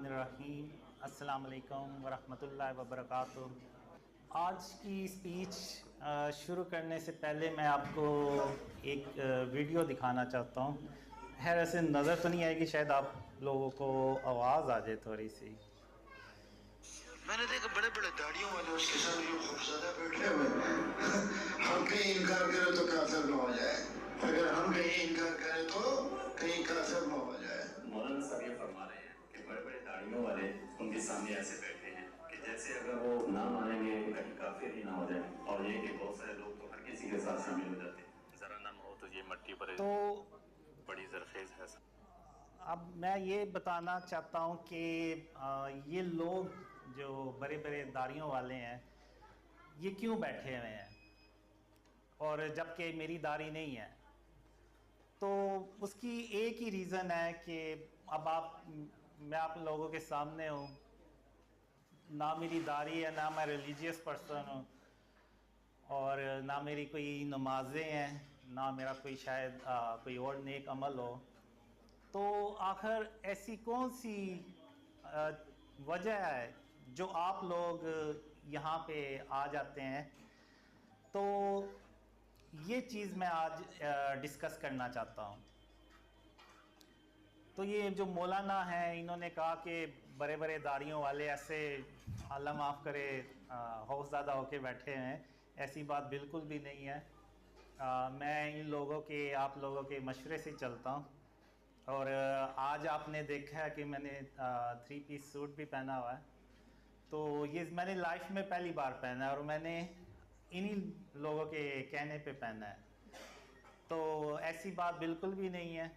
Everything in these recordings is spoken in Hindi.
बिस्मिल्लाहिर्रहमानिर्रहीम। अस्सलाम वालेकुम वरहमतुल्लाहि वबरकातुह। आज की स्पीच शुरू करने से पहले मैं आपको एक वीडियो दिखाना चाहता हूँ। खैर ऐसे नज़र तो नहीं आएगी, शायद आप लोगों को आवाज़ आ जाए थोड़ी सी। मैंने देखा बड़े बड़े दाढ़ियों वाले उसके साथ जो खूबसूरत बैठे हुए हैं। हम कहीं इनकार करें तो काफिर न हो जाए, अगर हम कहीं इनकार करें तो कहीं काफिर न हो जाए। मौलाना साहब ये फरमा रहे हैं कि बड़े बड़े दाढ़ियों वाले उनके सामने ऐसे बैठे हैं कि जैसे अगर वो ना मानेंगे कहीं काफिर ही ना हो जाए। और ये कि बहुत सारे लोग तो हर किसी के साथ शामिल हो जाते हैं, जरा नम हो तो ये मट्टी पर तो बड़ी जरखेज है। अब मैं ये बताना चाहता हूँ कि ये लोग जो बड़े बड़े दाढ़ियों वाले हैं ये क्यों बैठे हुए हैं, और जबकि मेरी दाढ़ी नहीं है। तो उसकी एक ही रीज़न है कि अब मैं आप लोगों के सामने हूँ, ना मेरी दाढ़ी है, ना मैं रिलीजियस पर्सन हूँ, और ना मेरी कोई नमाज़ें हैं, ना मेरा कोई शायद कोई और नेक अमल हो। तो आखिर ऐसी कौन सी वजह है जो आप लोग यहाँ पे आ जाते हैं। तो ये चीज़ मैं आज डिस्कस करना चाहता हूँ। तो ये जो मौलाना हैं इन्होंने कहा कि बड़े बड़े दाढ़ियों वाले ऐसे अल्लाह माफ़ करे खौफज़दा होके बैठे हैं। ऐसी बात बिल्कुल भी नहीं है। मैं इन लोगों के आप लोगों के मशवरे से चलता हूँ। और आज आपने देखा है कि मैंने 3 पीस सूट भी पहना हुआ है। तो ये मैंने लाइफ में पहली बार पहना है और मैंने इन्हीं लोगों के कहने पे पहना है। तो ऐसी बात बिल्कुल भी नहीं है।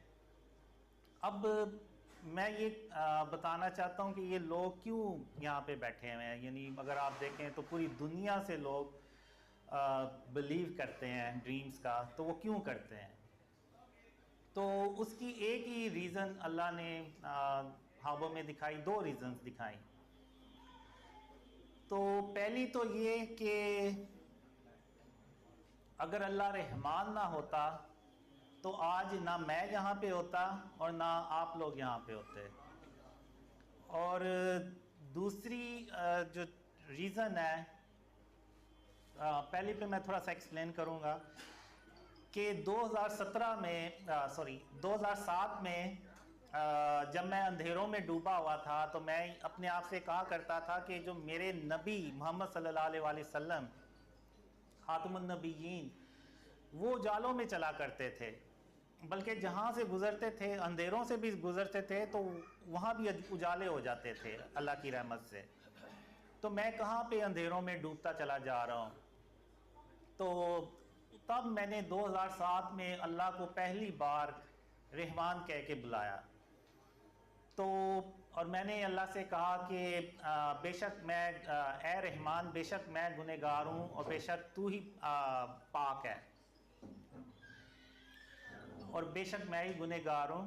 अब मैं ये बताना चाहता हूँ कि ये लोग क्यों यहाँ पे बैठे हुए हैं। यानी अगर आप देखें तो पूरी दुनिया से लोग बिलीव करते हैं ड्रीम्स का, तो वो क्यों करते हैं। तो उसकी एक ही रीज़न अल्लाह ने ख्वाबों में दिखाई, दो रीज़न्स दिखाई। तो पहली तो ये कि अगर अल्लाह रहमान ना होता तो आज ना मैं यहाँ पे होता और ना आप लोग यहाँ पे होते। और दूसरी जो रीज़न है, पहले पे मैं थोड़ा सा एक्सप्लेन करूँगा कि 2017 में 2007 में जब मैं अंधेरों में डूबा हुआ था तो मैं अपने आप से कहा करता था कि जो मेरे नबी मोहम्मद सल्लल्लाहु अलैहि वसल्लम खातमुन नबीयीन वो जालों में चला करते थे, बल्कि जहाँ से गुज़रते थे अंधेरों से भी गुज़रते थे तो वहाँ भी उजाले हो जाते थे अल्लाह की रहमत से। तो मैं कहाँ पे अंधेरों में डूबता चला जा रहा हूँ। तो तब मैंने 2007 में अल्लाह को पहली बार रहमान कह के बुलाया। तो और मैंने अल्लाह से कहा कि बेशक मैं ए रहमान, बेशक मैं गुनहगार हूँ और बेशक तू ही पाक है, और बेशक मैं ही गुनहगार हूँ।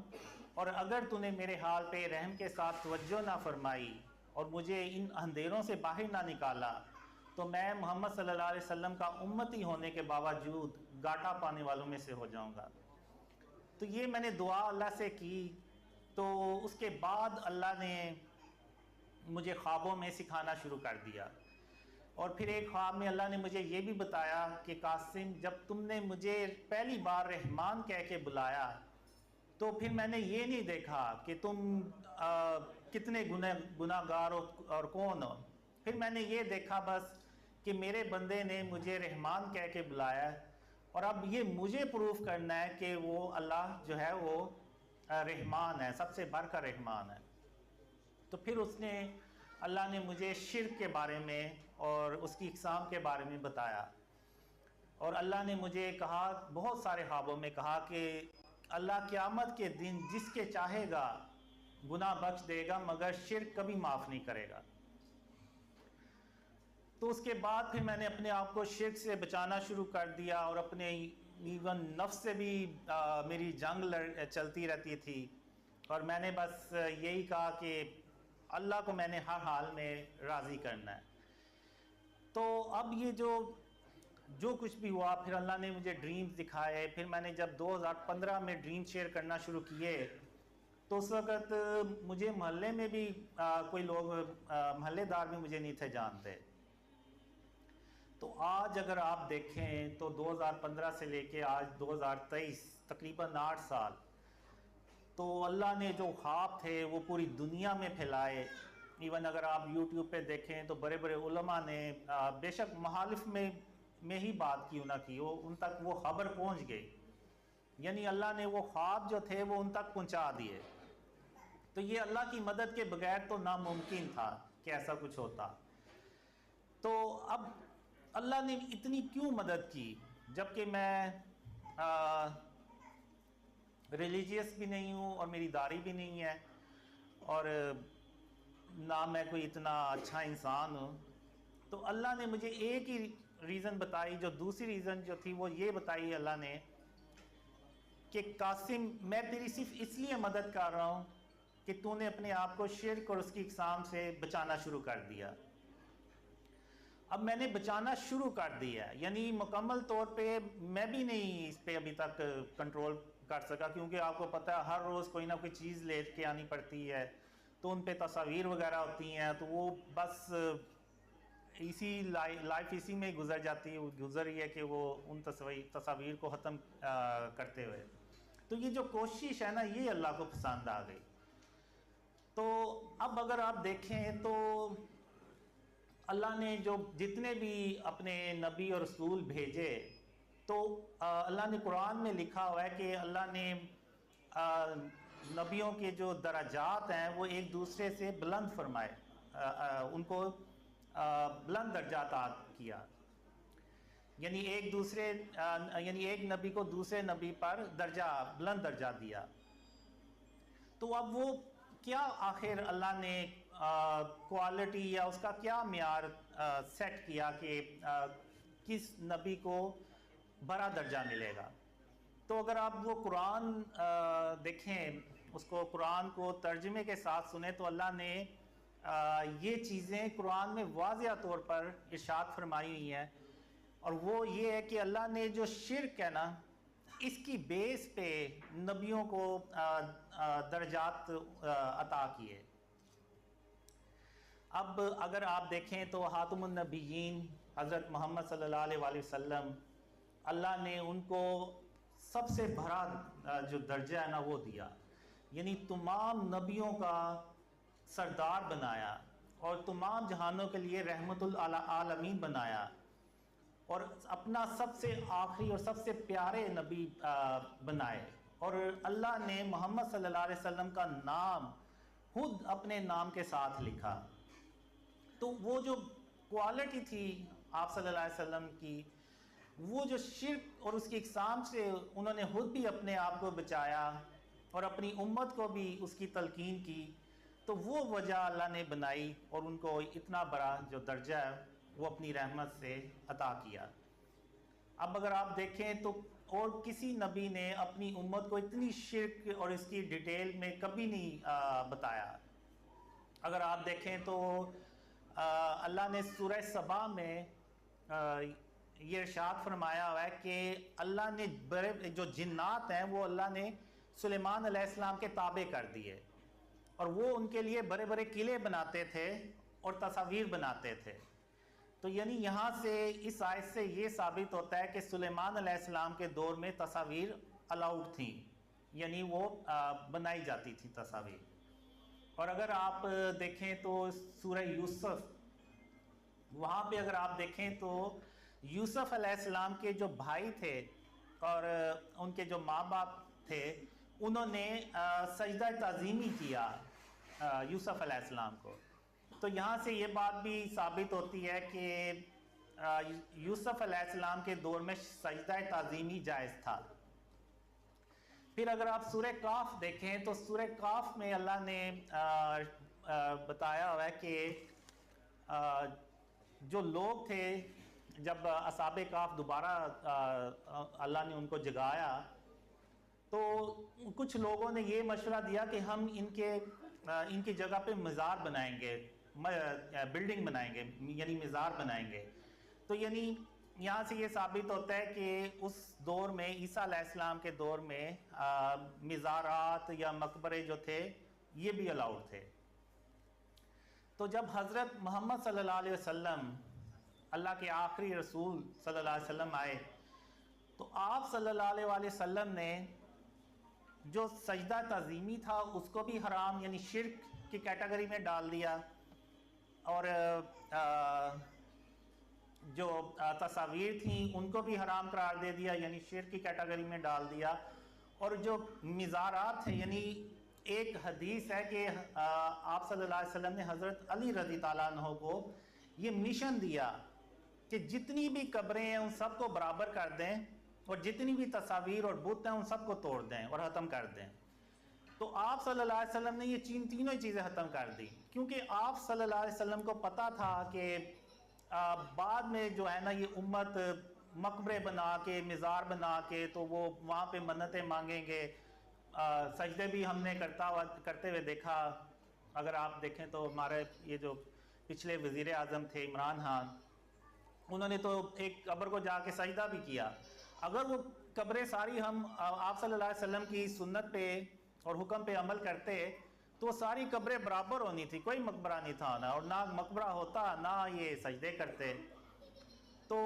और अगर तूने मेरे हाल पे रहम के साथ तवज्जो ना फरमाई और मुझे इन अंधेरों से बाहर ना निकाला तो मैं मोहम्मद सल्लल्लाहु अलैहि वसल्लम का उम्मती होने के बावजूद घाटा पाने वालों में से हो जाऊंगा। तो ये मैंने दुआ अल्लाह से की। तो उसके बाद अल्लाह ने मुझे ख्वाबों में सिखाना शुरू कर दिया। और फिर एक ख्वाब में अल्लाह ने मुझे ये भी बताया कि कासिम, जब तुमने मुझे पहली बार रहमान कह के बुलाया तो फिर मैंने ये नहीं देखा कि तुम कितने गुनाहगार हो और कौन हो। फिर मैंने ये देखा बस कि मेरे बंदे ने मुझे रहमान कह के बुलाया, और अब ये मुझे प्रूफ करना है कि वो अल्लाह जो है वो रहमान है, सबसे बढ़कर रहमान है। तो फिर उसने अल्लाह ने मुझे शिर्क के बारे में और उसकी इक़साम के बारे में बताया। और अल्लाह ने मुझे कहा, बहुत सारे ख्वाबों में कहा कि अल्लाह क़यामत के दिन जिसके चाहेगा गुनाह बख्श देगा मगर शिर्क कभी माफ़ नहीं करेगा। तो उसके बाद फिर मैंने अपने आप को शिर्क से बचाना शुरू कर दिया और अपने इवन नफ्स से भी मेरी जंग चलती रहती थी। और मैंने बस यही कहा कि अल्लाह को मैंने हर हाल में राज़ी करना है। तो अब ये जो कुछ भी हुआ, फिर अल्लाह ने मुझे ड्रीम्स दिखाए। फिर मैंने जब 2015 में ड्रीम शेयर करना शुरू किए तो उस वक़्त मुझे मोहल्ले में भी कोई लोग मोहल्लेदार भी मुझे नहीं थे जानते। तो आज अगर आप देखें तो 2015 से लेके आज 2023 तकरीबन 8 साल, तो अल्लाह ने जो ख्वाब थे वो पूरी दुनिया में फैलाए। इवन अगर आप यूट्यूब पे देखें तो बड़े बड़े उलमा ने बेशक मुखालिफ में ही बात क्यों ना की, वो उन तक वो खबर पहुंच गई, यानी अल्लाह ने वो ख्वाब जो थे वो उन तक पहुंचा दिए। तो ये अल्लाह की मदद के बगैर तो नामुमकिन था कि ऐसा कुछ होता। तो अब अल्लाह ने इतनी क्यों मदद की, जबकि मैं रिलीजियस भी नहीं हूँ और मेरी दाढ़ी भी नहीं है और ना मैं कोई इतना अच्छा इंसान हूँ। तो अल्लाह ने मुझे एक ही रीज़न बताई, जो दूसरी रीज़न जो थी वो ये बताई अल्लाह ने कि कासिम, मैं तेरी सिर्फ इसलिए मदद कर रहा हूँ कि तूने अपने आप को शिर्क और उसकी इक़साम से बचाना शुरू कर दिया। अब मैंने बचाना शुरू कर दिया, यानी मुकम्मल तौर पे मैं भी नहीं इस पे अभी तक कंट्रोल कर सका, क्योंकि आपको पता है हर रोज़ कोई ना कोई चीज़ ले के आनी पड़ती है, तो उन पे तस्वीर वगैरह होती हैं, तो वो बस इसी लाइफ इसी में गुजर जाती है, गुजर रही है कि वो उन तस्वीर को ख़त्म करते हुए। तो ये जो कोशिश है ना, ये अल्लाह को पसंद आ गई। तो अब अगर आप देखें तो अल्लाह ने जो जितने भी अपने नबी और रसूल भेजे, तो अल्लाह ने कुरान में लिखा हुआ है कि अल्लाह ने नबियों के जो दराजात हैं वो एक दूसरे से बुलंद फरमाए, उनको बुलंद दर्जात किया, यानी एक नबी को दूसरे नबी पर बुलंद दर्जा दिया। तो अब वो क्या आखिर अल्लाह ने क्वालिटी या उसका क्या मियार सेट किया कि किस नबी को बड़ा दर्जा मिलेगा। तो अगर आप वो कुरान देखें, उसको कुरान को तर्जुमे के साथ सुने, तो अल्लाह ने ये चीज़ें कुरान में वाज़िया तौर पर इरशाद फरमाई हुई हैं, और वो ये है कि अल्लाह ने जो शिर्क है ना, इसकी बेस पे नबियों को दर्जात अता किए। अब अगर आप देखें तो खातमुन नबिय्यीन हज़रत मोहम्मद सल्लल्लाहु अलैहि वसल्लम, अल्लाह ने उनको सबसे बड़ा जो दर्जा है ना वो दिया, यानी तमाम नबियों का सरदार बनाया और तमाम जहानों के लिए रहमतुल आलमीन बनाया, और अपना सबसे आखिरी और सबसे प्यारे नबी बनाए। और अल्लाह ने मोहम्मद सल्लल्लाहु अलैहि वसल्लम का नाम खुद अपने नाम के साथ लिखा। तो वो जो क्वालिटी थी आप सल्लल्लाहु अलैहि वसल्लम की, वो जो शिर्क और उसकी इक़साम से उन्होंने खुद भी अपने आप को बचाया और अपनी उम्मत को भी उसकी तलकीन की, तो वो वजह अल्लाह ने बनाई और उनको इतना बड़ा जो दर्जा है वो अपनी रहमत से अता किया। अब अगर आप देखें तो और किसी नबी ने अपनी उम्मत को इतनी शिर्क और इसकी डिटेल में कभी नहीं बताया। अगर आप देखें तो अल्लाह ने सूरह सबा में ये इरशाद फरमाया हुआ है कि अल्लाह ने बड़े जो जिन्नात हैं वो अल्लाह ने सुलेमान अलैहिस्सलाम के ताबे कर दिए, और वो उनके लिए बड़े बड़े किले बनाते थे और तस्वीर बनाते थे। तो यानी यहाँ से इस आयत से ये साबित होता है कि सुलेमान अलैहिस्सलाम के दौर में तस्वीर अलाउड थी, यानी वो बनाई जाती थी तस्वीर। और अगर आप देखें तो सूरह यूसुफ, वहाँ पे अगर आप देखें तो यूसुफ अलैहिस्सलाम के जो भाई थे और उनके जो माँ बाप थे, उन्होंने सजदा ताज़ीमी किया यूसुफ अलैहिस्सलाम को। तो यहाँ से ये बात भी साबित होती है कि यूसुफ अलैहिस्सलाम के दौर में सजदा ताज़ीमी जायज़ था। फिर अगर आप सूरह काफ देखें तो सूरह काफ में अल्लाह ने बताया हुआ है कि जो लोग थे, जब असहाबे काफ दोबारा अल्लाह ने उनको जगाया, तो कुछ लोगों ने ये मशवरा दिया कि हम इनकी जगह पे मज़ार बनाएंगे, बिल्डिंग बनाएंगे, यानी मज़ार बनाएंगे। तो यानी यहाँ से ये साबित होता है कि उस दौर में, ईसा अलैहिस्सलाम के दौर में, मिज़ारात या मकबरे जो थे ये भी अलाउड थे। तो जब हज़रत मोहम्मद सल्लल्लाहु अलैहि वसल्लम, अल्लाह के आखिरी रसूल सल्लल्लाहु अलैहि वसल्लम आए, तो आप सल्लल्लाहु अलैहि वसल्लम ने जो सजदा तज़ीमी था उसको भी हराम यानी शिर्क की कैटेगरी में डाल दिया, और जो तस्वीर थी उनको भी हराम करार दे दिया यानी शिर्क की कैटेगरी में डाल दिया। और जो मिज़ारात थे, यानी एक हदीस है कि आप सल्लल्लाहु अलैहि वसल्लम ने हज़रत अली रज़ी ताला अन्हु को ये मिशन दिया कि जितनी भी कब्रें हैं उन सबको बराबर कर दें, और जितनी भी तस्वीर और बुत हैं उन सबको तोड़ दें और ख़त्म कर दें। तो आप सल्लल्लाहु अलैहि वसल्लम ने ये तीनों ही चीज़ें ख़त्म कर दी, क्योंकि आप सल्लल्लाहु अलैहि वसल्लम को पता था कि बाद में जो है ना ये उम्मत मकबरे बना के, मिज़ार बना के, तो वो वहाँ पे मन्नतें मांगेंगे। सजदे भी हमने करते हुए देखा। अगर आप देखें तो हमारे ये जो पिछले वज़ीर आज़म थे इमरान खान, उन्होंने तो एक कब्र को जाके सजदा भी किया। अगर वो कब्रें सारी हम आप सल्लल्लाहु अलैहि वसल्लम की सुन्नत पे और हुक्म पे अमल करते तो सारी कब्रें बराबर होनी थी, कोई मकबरा नहीं था ना, और ना मकबरा होता ना ये सजदे करते। तो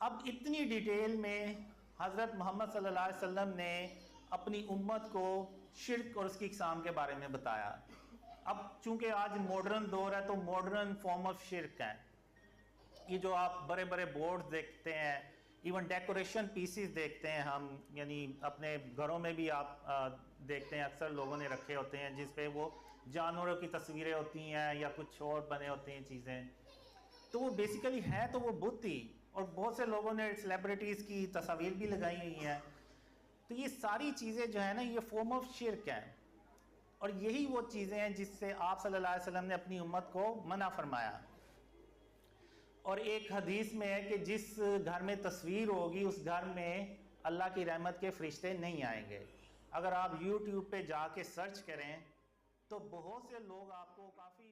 अब इतनी डिटेल में हज़रत मोहम्मद सल्लल्लाहु अलैहि वसल्लम ने अपनी उम्मत को शिर्क और उसकी इक़साम के बारे में बताया। अब चूँकि आज मॉडर्न दौर है तो मॉडर्न फॉर्म ऑफ शिर्क है ये जो आप बड़े बड़े बोर्ड्स देखते हैं, इवन डेकोरेशन पीसीस देखते हैं हम, यानी अपने घरों में भी आप देखते हैं अक्सर लोगों ने रखे होते हैं जिस पे वो जानवरों की तस्वीरें होती हैं या कुछ और बने होते हैं चीज़ें। तो वो बेसिकली है तो वो बुत ही, और बहुत से लोगों ने सेलिब्रिटीज़ की तस्वीर भी लगाई हुई हैं। तो ये सारी चीज़ें जो है ना ये फॉर्म ऑफ शिर्क हैं, और यही वो चीज़ें हैं जिससे आप सल्लल्लाहु अलैहि वसल्लम ने अपनी उम्मत को मना फरमाया। और एक हदीस में है कि जिस घर में तस्वीर होगी उस घर में अल्लाह की रहमत के फरिश्ते नहीं आएंगे। अगर आप YouTube पे जाके सर्च करें तो बहुत से लोग आपको काफ़ी